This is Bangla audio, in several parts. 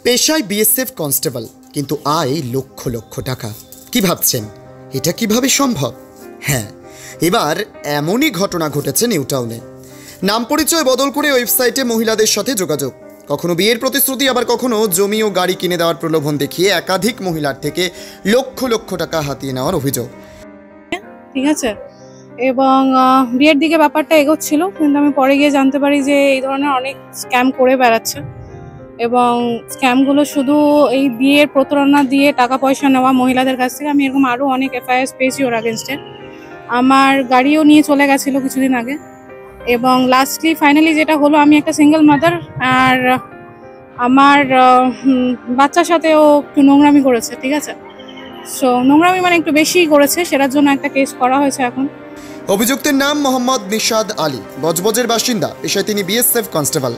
পেশায় বিএসএফ কনস্টেবল, কিন্তু আয় লক্ষ লক্ষ টাকা। কি ভাবছেন এটা কিভাবে সম্ভব? হ্যাঁ, এবার এমনই ঘটনা ঘটেছে নিউ টাউনে। নাম পরিচয় বদল করে ওয়েবসাইটে মহিলাদের সাথে যোগাযোগ, কখনো বিয়ের প্রতিশ্রুতি, আবার কখনো জমি ও গাড়ি কিনে দেওয়ার প্রলোভন দেখিয়ে একাধিক মহিলার থেকে লক্ষ লক্ষ টাকা হাতিয়ে নেওয়ার অভিযোগ। ঠিক আছে, এবং বিয়ের দিকে ব্যাপারটা এগোচ্ছিল, কিন্তু আমি পরে গিয়ে জানতে পারি যে এই ধরনের অনেক স্ক্যাম করে বেড়াচ্ছে, এবং স্ক্যামগুলো শুধু এই বিয়ের প্রতারণা দিয়ে টাকা পয়সা নেওয়া মহিলাদের কাছ থেকে। আমি এরকম আরও অনেক এফআইআর পেয়েছি ওর আগেনস্টে। আমার গাড়িও নিয়ে চলে গেছিলো কিছুদিন আগে, এবং লাস্টলি ফাইনালি যেটা হলো, আমি একটা সিঙ্গেল মাদার, আর আমার বাচ্চার সাথেও একটু নোংরামি করেছে। ঠিক আছে, সো নোংরামি মানে একটু বেশিই করেছে, সেটার জন্য একটা কেস করা হয়েছে এখন। অভিযুক্তের নাম মোহাম্মদ নিশাদ আলী, বজবজের বাসিন্দা, পেশায় তিনি বিএসএফ কনস্টেবল।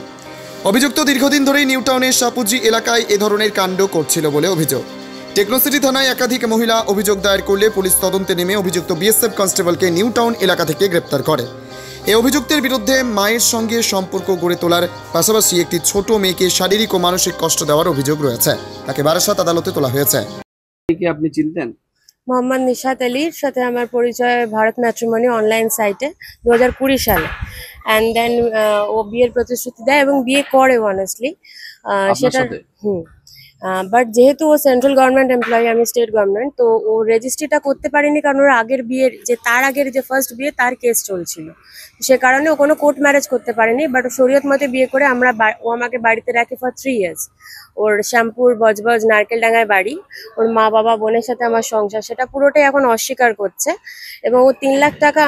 অভিযুক্ত দীর্ঘদিন ধরেই নিউ টাউনের সাপুজি এলাকায় এ ধরনের কাণ্ড করছিল বলে অভিযোগ। টেকনোসিটি থানায় একাধিক মহিলা অভিযোগ দায়ের করলে পুলিশ তদন্তে নেমে অভিযুক্ত বিএসএফ কনস্টেবলকে নিউ টাউন এলাকা থেকে গ্রেপ্তার করে। এই অভিযুক্তের বিরুদ্ধে মায়ের সঙ্গে সম্পর্ক গড়ে তোলার পাশাপাশি একটি ছোট মেয়েকে শারীরিক ও মানসিক কষ্ট দেওয়ার অভিযোগ রয়েছে। তাকে বারাসাত আদালতে তোলা হয়েছে। আপনি চিনতেন? মোহাম্মদ নিশাত আলীর সাথে আমার পরিচয় ভারত ম্যাট্রিমনি অনলাইন সাইটে 2020 সালে। অ্যান্ড দেন ও বিয়ের প্রতিশ্রুতি দেয় এবং বিয়ে করে অনেস্টলি সেটা। বাট যেহেতু ও সেন্ট্রাল গভর্নমেন্ট এমপ্লয়ি, আমি স্টেট গভর্নমেন্ট, তো ও রেজিস্ট্রিটা করতে পারিনি, কারণ ওর আগের বিয়ের তার আগের যে ফার্স্ট বিয়ে তার কেস চলছিল, সে কারণে ও কোনো কোর্ট ম্যারেজ করতে পারেনি। বাট ও শরীয়ত মতে বিয়ে করে ও আমাকে বাড়িতে রাখে ফর 3 ইয়ার্স। ওর শ্যামপুর বজবজ নারকেলডাঙ্গায় বাড়ি, ওর মা বাবা বোনের সাথে আমার সংসার, সেটা পুরোটাই এখন অস্বীকার করছে। এবং ও 3 লাখ টাকা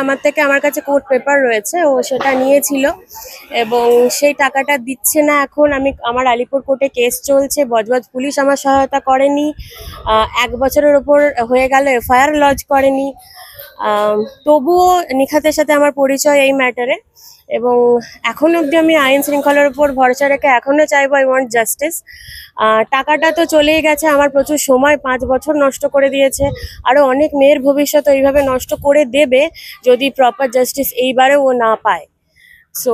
আমার কাছে কোর্ট পেপার রয়েছে, ও সেটা নিয়েছিল এবং সেই টাকাটা দিচ্ছে না এখন। আমার আলিপুর কোর্টে কেস চলছে, বজবজ পুলিশ আমার সহায়তা করেনি, 1 বছরের ওপর হয়ে গেল এফআইআর লজ করেনি। তবুও নিখাতের সাথে আমার পরিচয় এই ম্যাটারে, এবং এখন অবধি আমি আইন শৃঙ্খলার উপর ভরসা রেখে এখনো চাইবো আই ওয়ান্ট জাস্টিস। টাকাটা তো চলেই গেছে, আমার প্রচুর সময় 5 বছর নষ্ট করে দিয়েছে, আরও অনেক মেয়ের ভবিষ্যৎ এইভাবে নষ্ট করে দেবে যদি প্রপার জাস্টিস এইবারে ও না পায়। সো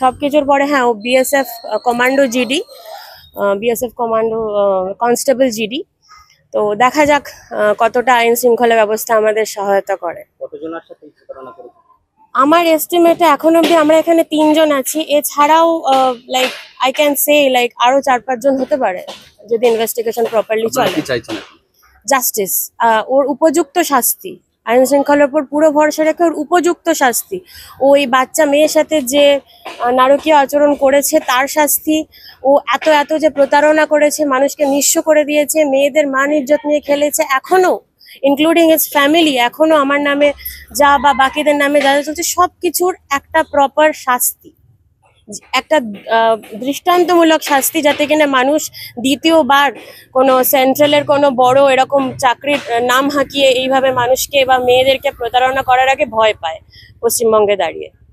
সব কিছুর পরে হ্যাঁ, ও BSF commando GD, BSF commando constable GD. তো দেখা যাক কতটা আইন শৃঙ্খলা ব্যবস্থা আমাদের সহায়তা করে। আমার এস্টিমেটে এখন অবধি আমরা এখানে 3 জন আছি, এছাড়াও like I can say like আরো 4-5 জন হতে পারে যদি ইনভেস্টিগেশন প্রপারলি চলে। জাস্টিস, ওর উপযুক্ত শাস্তি, আইন শৃঙ্খলার উপর পুরো ভরসা রেখে ওর উপযুক্ত শাস্তি। ওই বাচ্চা মেয়ের সাথে যে নারকীয় আচরণ করেছে তার শাস্তি, ও এত যে প্রতারণা করেছে, মানুষকে নিঃস্ব করে দিয়েছে, মেয়েদের মান ইজ্জত নিয়ে খেলেছে, এখনো ইনক্লুডিং ইটস ফ্যামিলি, এখনো আমার নামে যা বা বাকিদের নামে যা চলছে সব কিছুর একটা প্রপার শাস্তি, একটা দৃষ্টান্তমূলক শাস্তি, যাতে কিনা মানুষ দ্বিতীয়বার কোনো সেন্ট্রালের কোনো বড় এরকম চাকরির নাম হাঁকিয়ে এইভাবে মানুষকে বা মেয়েদেরকে প্রতারণা করার আগে ভয় পায় পশ্চিমবঙ্গে দাঁড়িয়ে।